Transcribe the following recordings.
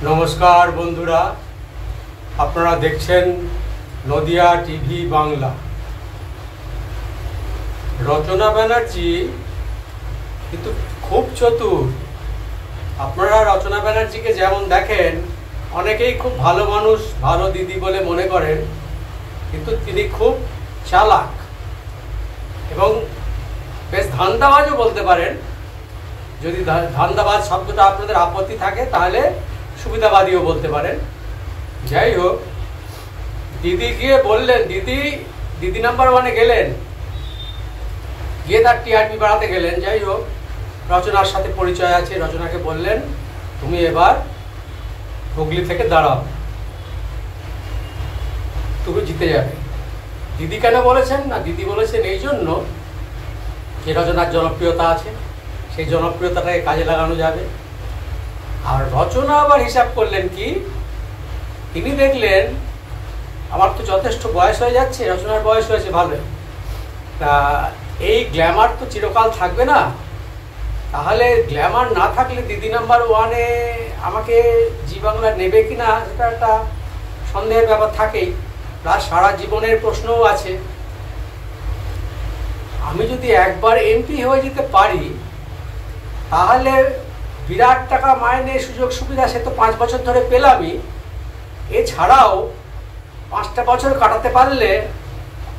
নমস্কার বন্ধুরা, আপনারা দেখছেন নদিয়া টিভি বাংলা। রচনা ব্যানার্জি কিন্তু খুব চতুর। আপনারা রচনা ব্যানার্জিকে যেমন দেখেন, অনেকেই খুব ভালো মানুষ, ভালো দিদি বলে মনে করেন, কিন্তু তিনি খুব চালাক এবং বেশ ধান্দাবাজও বলতে পারেন। যদি ধান্দাবাজ শব্দটা আপনাদের আপত্তি থাকে তাহলে সুবিধাবাদীও বলতে পারেন। যাই হোক, দিদি গিয়ে বললেন, দিদি নাম্বার ওয়ানে গেলেন, গিয়ে তার টিআরপি বাড়াতে গেলেন। যাই হোক, রচনার সাথে পরিচয় আছে, রচনাকে বললেন তুমি এবার হুগলি থেকে দাঁড়াও, তুমি জিতে যাবে। দিদি কেন বলেছেন না, দিদি বলেছেন এই জন্য যে রচনার জনপ্রিয়তা আছে, সেই জনপ্রিয়তাটাকে কাজে লাগানো যাবে। আর রচনা আবার হিসাব করলেন কি, তিনি দেখলেন আমার তো যথেষ্ট বয়স হয়ে যাচ্ছে, রচনার বয়স হয়েছে ভালো, তা এই গ্ল্যামার তো চিরকাল থাকবে না, তাহলে গ্ল্যামার না থাকলে দিদি নাম্বার ওয়ানে আমাকে জি বাংলা নেবে কি না সেটা একটা সন্দেহের ব্যাপার থাকেই, প্লাস সারা জীবনের প্রশ্নও আছে। আমি যদি একবার এমপি হয়ে যেতে পারি তাহলে বিরাট টাকা মাইনে, সুযোগ সুবিধা সে তো 5 বছর ধরে পেলামই, এছাড়াও 5টা বছর কাটাতে পারলে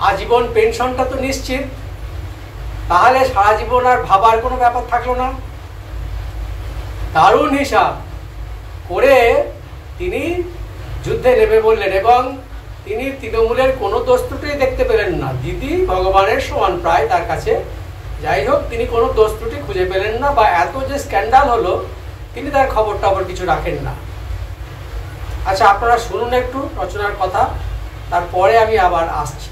আজীবন পেনশনটা তো নিশ্চিত, তাহলে সারা জীবন আর ভাবার কোনো ব্যাপার থাকলো না। দারুণ হিসাব করে তিনি যুদ্ধে নেমে বললেন এবং তিনি তৃণমূলের কোনো দোষ ত্রুটি দেখতে পেলেন না। দিদি ভগবানের সমান প্রায় তার কাছে। যাই হোক, তিনি কোনো দোষ ত্রুটি খুঁজে পেলেন না, বা এত যে স্ক্যান্ডাল হলো তিনি তার খবর টবর কিছু রাখেন না। আচ্ছা, আপনারা শুনুন একটু রচনার কথা, তারপরে আমি আবার আসছি।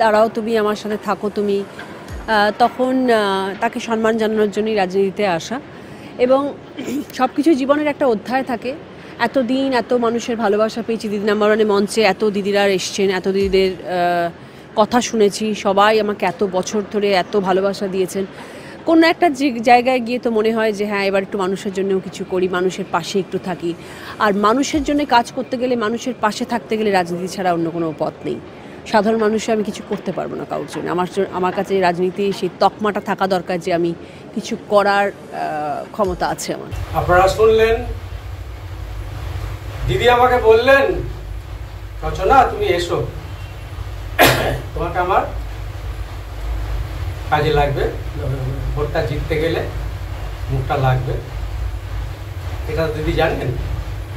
তারাও তুমি আমার সাথে থাকো, তুমি তখন তাকে সম্মান জানানোর জন্যই রাজনীতিতে আসা, এবং সব কিছু জীবনের একটা অধ্যায় থাকে। এতদিন এত মানুষের ভালোবাসা পেয়েছি, দিদি নাম্বার ওয়ানে মঞ্চে এত দিদিরা এসছেন, এত দিদিদের কথা শুনেছি, সবাই আমাকে এত বছর ধরে এত ভালোবাসা দিয়েছেন। কোনো একটা জায়গায় গিয়ে তো মনে হয় যে হ্যাঁ, এবার একটু মানুষের জন্যও কিছু করি, মানুষের পাশে একটু থাকি। আর মানুষের জন্য কাজ করতে গেলে, মানুষের পাশে থাকতে গেলে রাজনীতি ছাড়া অন্য কোনো পথ নেই। সাধারণ মানুষে আমি কিছু করতে পারবো না কারোর জন্য। আমার কাছে রাজনীতি সেই তকমাটা থাকা দরকার যে আমি কিছু করার ক্ষমতা আছে আমার। আপনারা শুনলেন, দিদি আমাকে বললেন রচনা তুমি এসো, তোমাকে আমার কাজে লাগবে, ভোটটা জিততে গেলে মুখটা লাগবে, এটা দিদি জানেন।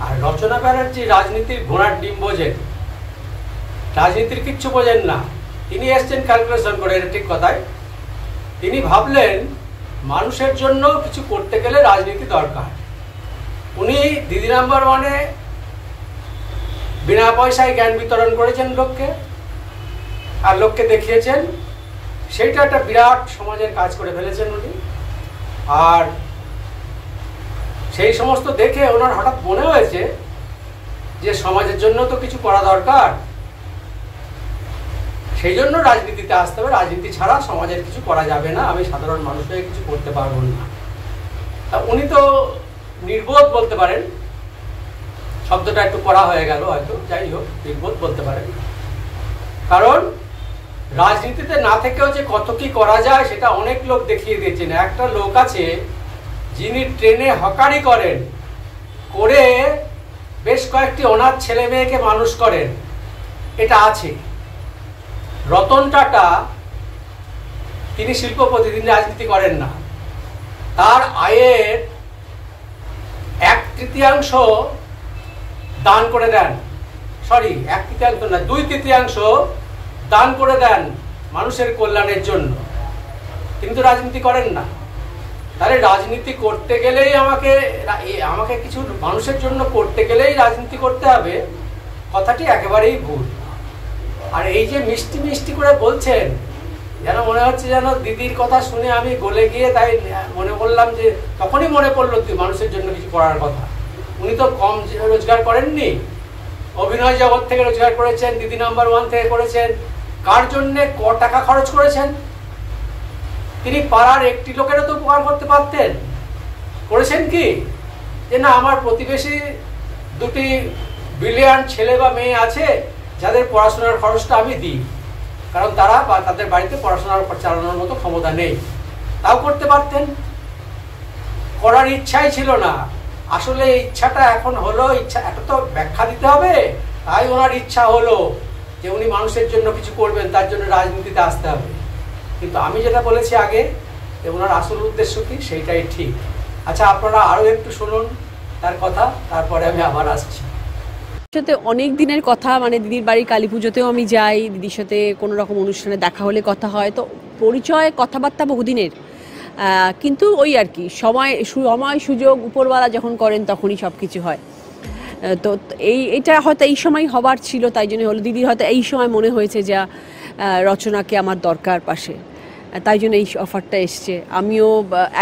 আর রচনা ব্যানার্জি রাজনীতির ঘোড়ার ডিম বোঝেন, রাজনীতির কিচ্ছু বোঝেন না। তিনি এসছেন ক্যালকুলেশন করে, এটা ঠিক কথাই। তিনি ভাবলেন মানুষের জন্য কিছু করতে গেলে রাজনীতি দরকার। উনি দিদি নাম্বার ওয়ানে বিনা পয়সায় জ্ঞান বিতরণ করেছেন লোককে, আর লোককে দেখিয়েছেন, সেইটা একটা বিরাট সমাজের কাজ করে ফেলেছেন উনি। আর সেই সমস্ত দেখে ওনার হঠাৎ মনে হয়েছে যে সমাজের জন্য তো কিছু করা দরকার, সেই জন্য রাজনীতিতে আসতে হবে, রাজনীতি ছাড়া সমাজের কিছু করা যাবে না, আমি সাধারণ মানুষ হয়ে কিছু করতে পারবো না। তা উনি তো নির্বোধ বলতে পারেন, শব্দটা একটু করা হয়ে গেল হয়তো, যাই হোক নির্বোধ বলতে পারেন, কারণ রাজনীতিতে না থেকেও যে কত কি করা যায় সেটা অনেক লোক দেখিয়ে দিয়েছেন। একটা লোক আছে যিনি ট্রেনে হকারি করেন, করে বেশ কয়েকটি অনাথ ছেলে মেয়েকে মানুষ করেন, এটা আছে। রতন টাটা, তিনি শিল্পপতি, তিনি রাজনীতি করেন না, তার আয়ের 1/3 দান করে দেন, সরি 1/3 না, 2/3 দান করে দেন মানুষের কল্যাণের জন্য, কিন্তু রাজনীতি করেন না। তাহলে রাজনীতি করতে গেলেই আমাকে কিছু মানুষের জন্য করতে গেলেই রাজনীতি করতে হবে, কথাটি একেবারেই ভুল। আর এই যে মিষ্টি মিষ্টি করে বলছেন, যেন মনে হচ্ছে যেন দিদির কথা শুনে আমি গলে গিয়ে তাই মনে করলাম, যে তখনই মনে পড়লো মানুষের জন্য কিছু করার কথা। উনি তো কম রোজগার করেননি, অভিনয় জগৎ থেকে রোজগার করেছেন, দিদি নাম্বার ওয়ান থেকে করেছেন। কার জন্যে টাকা খরচ করেছেন? তিনি পাড়ার একটি লোকেরও তো উপকার করতে পারতেন, করেছেন কি? যে না আমার প্রতিবেশী দুটি ব্রিলিয়ান্ট ছেলে বা মেয়ে আছে যাদের পড়াশোনার খরচটা আমি দিই, কারণ তারা বা তাদের বাড়িতে পড়াশোনার চালানোর মতো ক্ষমতা নেই। তাও করতে পারতেন, করার ইচ্ছাই ছিল না। আসলে ইচ্ছাটা এখন হলো, ইচ্ছা একটা তো ব্যাখ্যা দিতে হবে, তাই ওনার ইচ্ছা হলো যে উনি মানুষের জন্য কিছু করবেন, তার জন্য রাজনীতিতে আসতে হবে। কিন্তু আমি যেটা বলেছি আগে যে ওনার আসল উদ্দেশ্য কি সেইটাই ঠিক। আচ্ছা, আপনারা আরও একটু শুনুন তার কথা, তারপরে আমি আবার আসছি। সাথে অনেক দিনের কথা, মানে দিদির বাড়ি কালী পুজোতেও আমি যাই, দিদির সাথে কোনো রকম অনুষ্ঠানে দেখা হলে কথা হয়, তো পরিচয় কথাবার্তা বহুদিনের। কিন্তু ওই আর কি, সময় সুযোগ উপরওয়ালা যখন করেন তখনই সব কিছু হয়। তো এটা হয়তো এই সময় হবার ছিল, তাই জন্য হলো। দিদির হয়তো এই সময় মনে হয়েছে যা রচনাকে আমার দরকার পাশে, তাই জন্য এই অফারটা এসছে। আমিও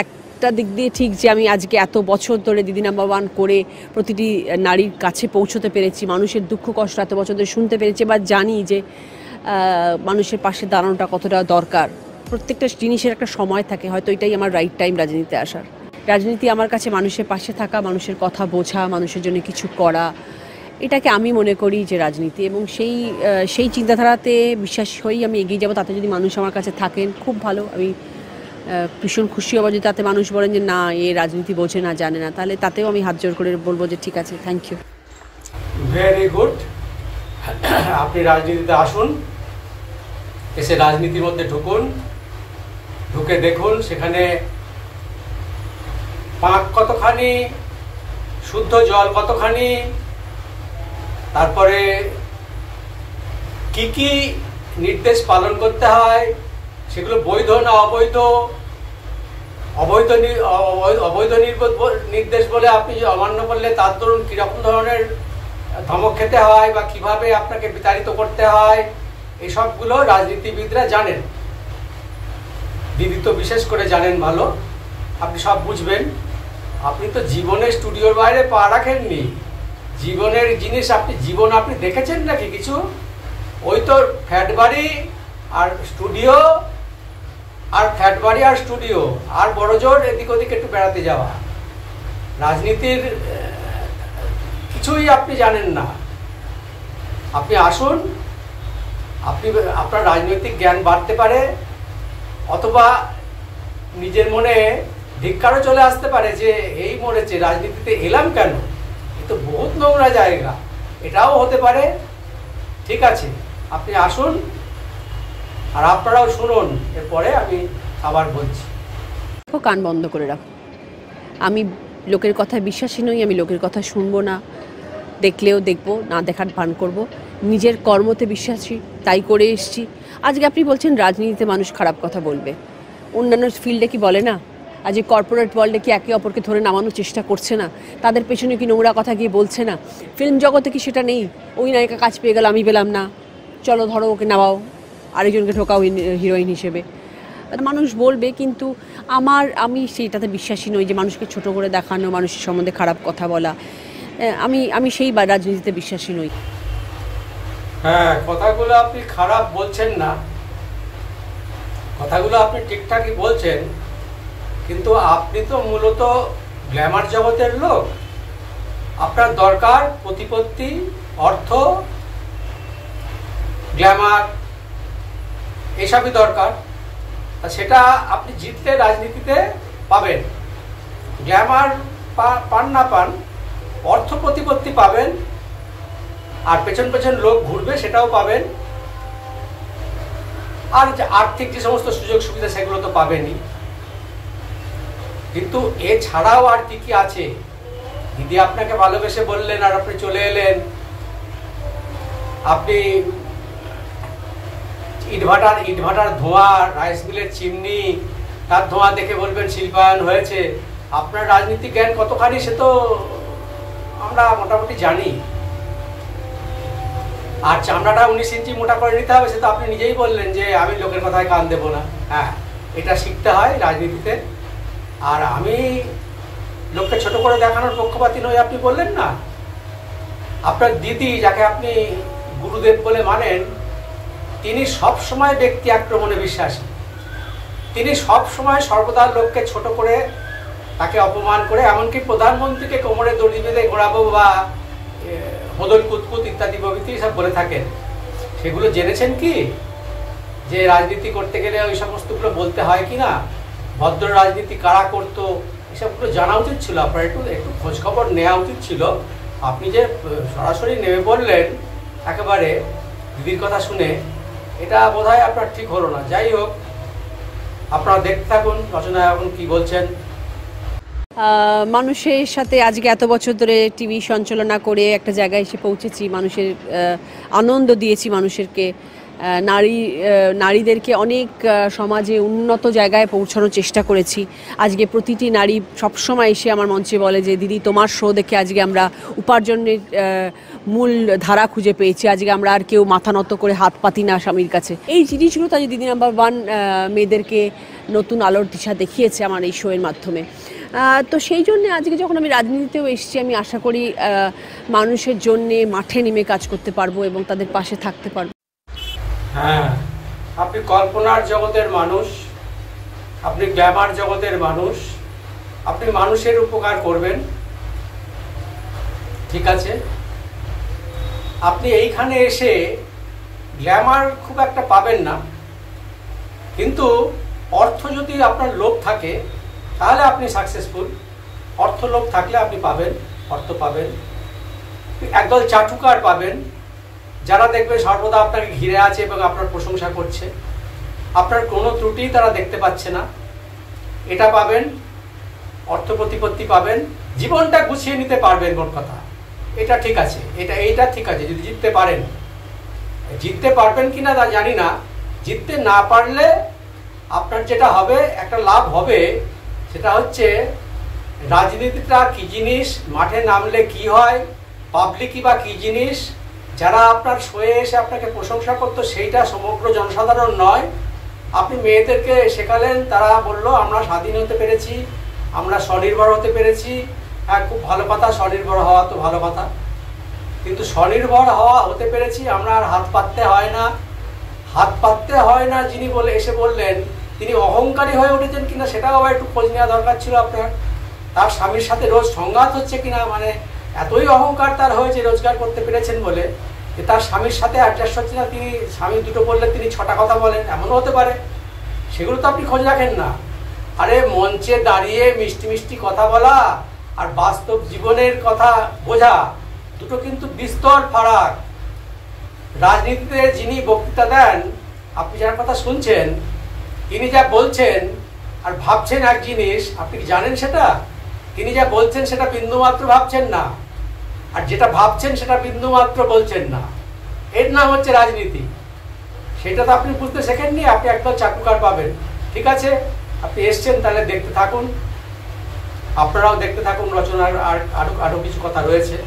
একটা দিক দিয়ে ঠিক যে আমি আজকে এত বছর ধরে দিদি নাম্বার ওয়ান করে প্রতিটি নারীর কাছে পৌঁছতে পেরেছি, মানুষের দুঃখ কষ্ট এত বছর ধরে শুনতে পেরেছি, বা জানি যে মানুষের পাশে দাঁড়ানোটা কতটা দরকার। প্রত্যেকটা জিনিসের একটা সময় থাকে, হয়তো এটাই আমার রাইট টাইম রাজনীতিতে আসার। রাজনীতি আমার কাছে মানুষের পাশে থাকা, মানুষের কথা বোঝা, মানুষের জন্য কিছু করা, এটাকে আমি মনে করি যে রাজনীতি। এবং সেই চিন্তাধারাতে বিশ্বাস হয়েই আমি এগিয়ে যাব। তাতে যদি মানুষ আমার কাছে থাকেন খুব ভালো, আমি ভীষণ খুশি হব। যদি তাতে মানুষ বলেন যে না এ রাজনীতি বোঝে না, জানে না, তাহলে তাতেও আমি হাত জোর করে বলবো যে ঠিক আছে, থ্যাংক ইউ। Very good. আপনি রাজনীতিতে আসুন, এসে রাজনীতির মধ্যে ঢুকুন, ঢুকে দেখুন সেখানে পাক কতখানি, শুদ্ধ জল কতখানি, তারপরে কি কি নির্দেশ পালন করতে হয়, সেগুলো বৈধ না অবৈধ, অবৈধ নির্দেশ বলে আপনি অমান্য করলে তার দরুন কীরকম ধরনের ধমক খেতে হয় বা কিভাবে আপনাকে বিতাড়িত করতে হয়, এসবগুলো রাজনীতিবিদরা জানেন। দিদি তো বিশেষ করে জানেন ভালো, আপনি সব বুঝবেন। আপনি তো জীবনে স্টুডিওর বাইরে পা রাখেননি, জীবনের জিনিস আপনি দেখেছেন নাকি কিছু? ওই তো ফ্ল্যাট বাড়ি আর স্টুডিও, আর ফ্ল্যাট বাড়ি আর স্টুডিও, আর বড় জোর এদিক ওদিক একটু বেড়াতে যাওয়া। রাজনীতির কিছুই আপনি জানেন না। আপনি আসুন, আপনার রাজনৈতিক জ্ঞান বাড়তে পারে, অথবা নিজের মনে ধিক্কারও চলে আসতে পারে যে এই মরেছে, রাজনীতিতে এলাম কেন, এ তো বহুত নোংরা জায়গা, এটাও হতে পারে। ঠিক আছে, আপনি আসুন আর আপনারাও শুনুন, এরপরে আমি আবার বলছি। কান বন্ধ করে রাখো। আমি লোকের কথায় বিশ্বাসী নই, আমি লোকের কথা শুনবো না, দেখলেও দেখবো, না দেখার ভান করব। নিজের কর্মতে বিশ্বাসী, তাই করে এসছি। আজকে আপনি বলছেন রাজনীতিতে মানুষ খারাপ কথা বলবে, অন্যান্য ফিল্ডে কি বলে না? আজ কর্পোরেট ওয়ার্ল্ডে কি একে অপরকে ধরে নামানোর চেষ্টা করছে না? তাদের পেছনে কি নোংরা কথা গিয়ে বলছে না? ফিল্ম জগতে কি সেটা নেই? ওই নায়িকা কাজ পেয়ে গেল, আমি পেলাম না, চলো ধরো ওকে নামাও, আরেকজনকে ঢোকাও হিরোইন হিসেবে। মানুষ বলবে, কিন্তু আমি সেইটাতে বিশ্বাসী নই যে মানুষকে ছোট করে দেখানো, মানুষের সম্বন্ধে খারাপ কথা বলা। আমি সেই রাজনীতিতে বিশ্বাসী নই। হ্যাঁ, কথাগুলো আপনি খারাপ বলছেন না, কথাগুলো আপনি ঠিকঠাকই বলছেন, কিন্তু আপনি তো মূলত গ্ল্যামার জগতের লোক। আপনার দরকার প্রতিপত্তি, অর্থ, গ্ল্যামার, এসবই দরকার। সেটা আপনি জিতলে রাজনীতিতে পাবেন। গ্ল্যামার পান না পান, অর্থ প্রতিপত্তি পাবেন, আর পেছন পেছন লোক ঘুরবে সেটাও পাবেন, আর আর্থিক যে সমস্ত সুযোগ সুবিধা সেগুলো তো পাবেনই। কিন্তু এছাড়াও আর কি কি আছে? দিদি আপনাকে ভালোবেসে বললেন আর আপনি চলে এলেন, আপনি ইটভাটার ধোঁয়া, রাইস মিলের চিমনি, তার ধোঁয়া দেখে বলবেন শিল্পায়ন হয়েছে। আপনার রাজনীতিক জ্ঞান কতখানি সে তো আমরা মোটামুটি জানি। আর চামড়াটা 19 ইঞ্চি মোটা করে নিতে হবে, সে তো আপনি নিজেই বললেন যে আমি লোকের কথায় কান দেবো না। হ্যাঁ, এটা শিখতে হয় রাজনীতিতে। আর আমি লোককে ছোট করে দেখানোর পক্ষপাতী নই, আপনি বললেন না। আপনার দিদি, যাকে আপনি গুরুদেব বলে মানেন, তিনি সব সময় ব্যক্তি আক্রমণে বিশ্বাসী। তিনি সব সময় সর্বদা লোককে ছোট করে তাকে অপমান করে, এমনকি প্রধানমন্ত্রীকে কোমরে দড়ি বেঁধে ঘোরাবো বা হদল কুতকুত ইত্যাদি প্রভৃতি সব বলে থাকেন। সেগুলো জেনেছেন কি যে রাজনীতি করতে গেলে ওই সমস্তগুলো বলতে হয় কি না, ভদ্র রাজনীতি কারা করতো এসবগুলো জানা উচিত ছিল। আপনার একটু খোঁজখবর নেওয়া উচিত ছিল। আপনি যে সরাসরি নেমে পড়লেন একেবারে দিদির কথা শুনে, এটা বোধহয় আপনার ঠিক হলো না। যাই হোক, আপনারা দেখতে থাকুন রচনা এখন কি বলছেন। মানুষের সাথে আজকে এত বছর ধরে টিভি সঞ্চালনা করে একটা জায়গায় এসে পৌঁছেছি, মানুষের আনন্দ দিয়েছি, মানুষেরকে নারীদেরকে অনেক সমাজে উন্নত জায়গায় পৌঁছানোর চেষ্টা করেছি। আজকে প্রতিটি নারী সবসময় এসে আমার মঞ্চে বলে যে দিদি তোমার শো দেখে আজকে আমরা উপার্জনের মূল ধারা খুঁজে পেয়েছি, আজকে আমরা আর কেউ মাথা নত করে হাত পাতি না স্বামীর কাছে। এই জিনিসগুলো তো আজ দিদি নাম্বার 1 মেয়েদেরকে নতুন আলোর দিশা দেখিয়েছে আমার এই শোয়ের মাধ্যমে। তো সেই জন্য আজকে যখন আমি রাজনীতিতেও এসেছি, আমি আশা করি মানুষের জন্যে মাঠে নেমে কাজ করতে পারবো এবং তাদের পাশে থাকতে পারবো। হ্যাঁ, আপনি কল্পনার জগতের মানুষ, আপনি গ্ল্যামার জগতের মানুষ, আপনি মানুষের উপকার করবেন, ঠিক আছে। আপনি এইখানে এসে গ্ল্যামার খুব একটা পাবেন না, কিন্তু অর্থ যদি আপনার লোভ থাকে তাহলে আপনি সাকসেসফুল। অর্থ লোভ থাকলে আপনি পাবেন, অর্থ পাবেন। একদল চাটুকার পাবেন যারা দেখবে সর্বদা আপনাকে ঘিরে আছে এবং আপনার প্রশংসা করছে, আপনার কোনো ত্রুটি তারা দেখতে পাচ্ছে না, এটা পাবেন। অর্থ প্রতিপত্তি পাবেন, জীবনটা গুছিয়ে নিতে পারবেন, মোট কথা এটা ঠিক আছে। এইটা ঠিক আছে যদি জিততে পারেন। জিততে পারবেন কিনা তা জানি না। জিততে না পারলে আপনার যেটা হবে, একটা লাভ হবে, সেটা হচ্ছে রাজনীতিটা কি জিনিস, মাঠে নামলে কি হয়, পাবলিকই বা কি জিনিস, যারা আপনার শোয়ে এসে আপনাকে প্রশংসা করতো সেইটা সমগ্র জনসাধারণ নয়। আপনি মেয়েদেরকে শেখালেন, তারা বলল আমরা স্বাধীন হতে পেরেছি, আমরা স্বনির্ভর হতে পেরেছি। হ্যাঁ, খুব ভালো কথা, স্বনির্ভর হওয়া তো ভালো কথা, কিন্তু স্বনির্ভর হতে পেরেছি, আমরা আর হাত পাততে হয় না। হাত পাততে হয় না যিনি এসে বললেন, তিনি অহংকারী হয়ে উঠেছেন কিনা সেটাও আবার একটু খোঁজ নেওয়া দরকার ছিল আপনার। তার স্বামীর সাথে রোজ সংঘাত হচ্ছে কিনা, মানে এতই অহংকার তার হয়েছে রোজগার করতে পেরেছেন বলে যে তার স্বামীর সাথে অ্যাডজাস্ট হচ্ছে না। তিনি স্বামী দুটো বললে তিনি 6টা কথা বলেন, এমনও হতে পারে। সেগুলো তো আপনি খোঁজ রাখেন না। আরে মঞ্চে দাঁড়িয়ে মিষ্টি মিষ্টি কথা বলা আর বাস্তব জীবনের কথা বোঝা দুটো কিন্তু বিস্তর ফারাক। রাজনীতিতে যিনি বক্তৃতা দেন, আপনি যার কথা শুনছেন, তিনি যা বলছেন আর ভাবছেন এক জিনিস, আপনি কি জানেন সেটা? তিনি যা বলছেন সেটা বিন্দুমাত্র ভাবছেন না, আর যেটা ভাবছেন সেটা বিন্দুমাত্র বলছেন না। এর নাম হচ্ছে রাজনীতি। সেটা তো আপনি বুঝতে শেখেননি, আপনি একদম চাটুকার পাবেন। ঠিক আছে, আপনি এসছেন, তাহলে দেখতে থাকুন, আপনারাও দেখতে থাকুন। রচনার আরো কিছু কথা রয়েছে।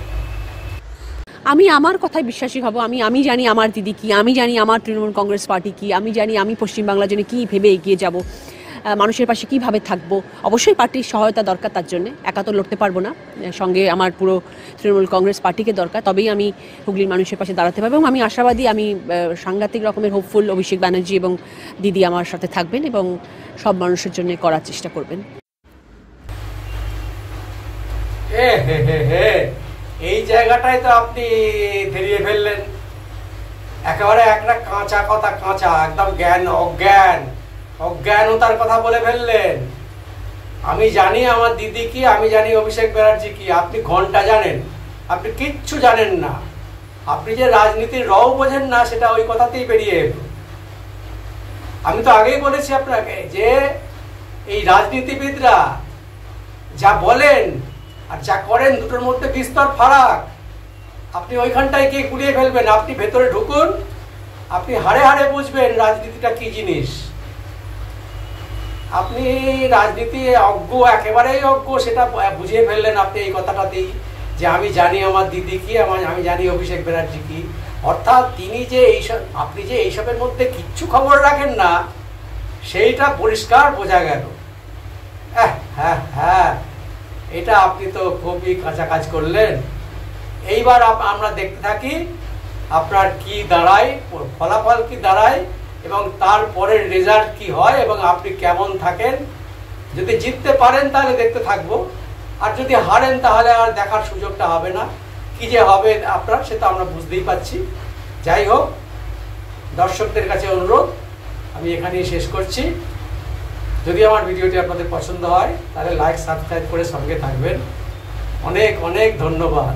আমি আমার কথায় বিশ্বাসী হব। আমি জানি আমার দিদি কি, আমি জানি আমার তৃণমূল কংগ্রেস পার্টি কি, আমি জানি আমি পশ্চিমবাংলার জন্য কী ভেবে এগিয়ে যাব, মানুষের পাশে কীভাবে থাকবো। অবশ্যই পার্টির সহায়তা দরকার, তার জন্য একা তো লড়তে পারবো না, সঙ্গে আমার পুরো তৃণমূল কংগ্রেস পার্টিকে দরকার, তবেই আমি হুগলির মানুষের পাশে দাঁড়াতে পারবো। এবং আমি আশাবাদী, আমি সাংঘাতিক রকমের হোপফুল, অভিষেক ব্যানার্জি এবং দিদি আমার সাথে থাকবেন এবং সব মানুষের জন্য করার চেষ্টা করবেন। এই জায়গাটাই তো আপনি ধরিয়ে ফেললেন একেবারে। একটা কাঁচা কথা, কাঁচা একদম অজ্ঞানতার কথা বলে ফেললেন। আমি জানি আমার দিদি কি, আমি জানি অভিষেক ব্যানার্জি কি। আপনি ঘন্টা জানেন, আপনি কিচ্ছু জানেন না। আপনি যে রাজনীতির রও বোঝেন না, সেটা ওই কথাতেই বেরিয়ে এলো। আমি তো আগেই বলেছি আপনাকে যে এই রাজনীতিবিদরা যা বলেন আর যা করেন দুটোর মধ্যে বিস্তর ফারাক। আপনি ওইখানটায় গিয়ে গুলিয়ে ফেলবেন। আপনি ভেতরে ঢুকুন, আপনি হাড়ে হাড়ে বুঝবেন রাজনীতিটা কি জিনিস। আপনি রাজনীতি অজ্ঞ, একেবারেই অজ্ঞ, সেটা বুঝিয়ে ফেললেন আপনি এই কথাটাতেই, যে আমি জানি আমার দিদি কি, আমি জানি অভিষেক ব্যানার্জি কি। অর্থাৎ তিনি যে এইসব, আপনি যে এইসবের মধ্যে কিচ্ছু খবর রাখেন না, সেইটা পরিষ্কার বোঝা গেল। হ্যাঁ, এটা আপনি তো খুবই কাঁচা কাজ করলেন। এইবার আমরা দেখতে থাকি আপনার কি দাঁড়ায়, ফলাফল কি দাঁড়ায় এবং তারপরের রেজাল্ট কি হয় এবং আপনি কেমন থাকেন। যদি জিততে পারেন তাহলে দেখতে থাকবো, আর যদি হারেন তাহলে আর দেখার সুযোগটা হবে না। কি যে হবে আপনার সেটা আমরা বুঝতেই পারছি। যাই হোক, দর্শকদের কাছে অনুরোধ, আমি এখানেই শেষ করছি। যদি আমার ভিডিওটি আপনাদের পছন্দ হয় তাহলে লাইক সাবস্ক্রাইব করে সঙ্গে থাকবেন। অনেক অনেক ধন্যবাদ।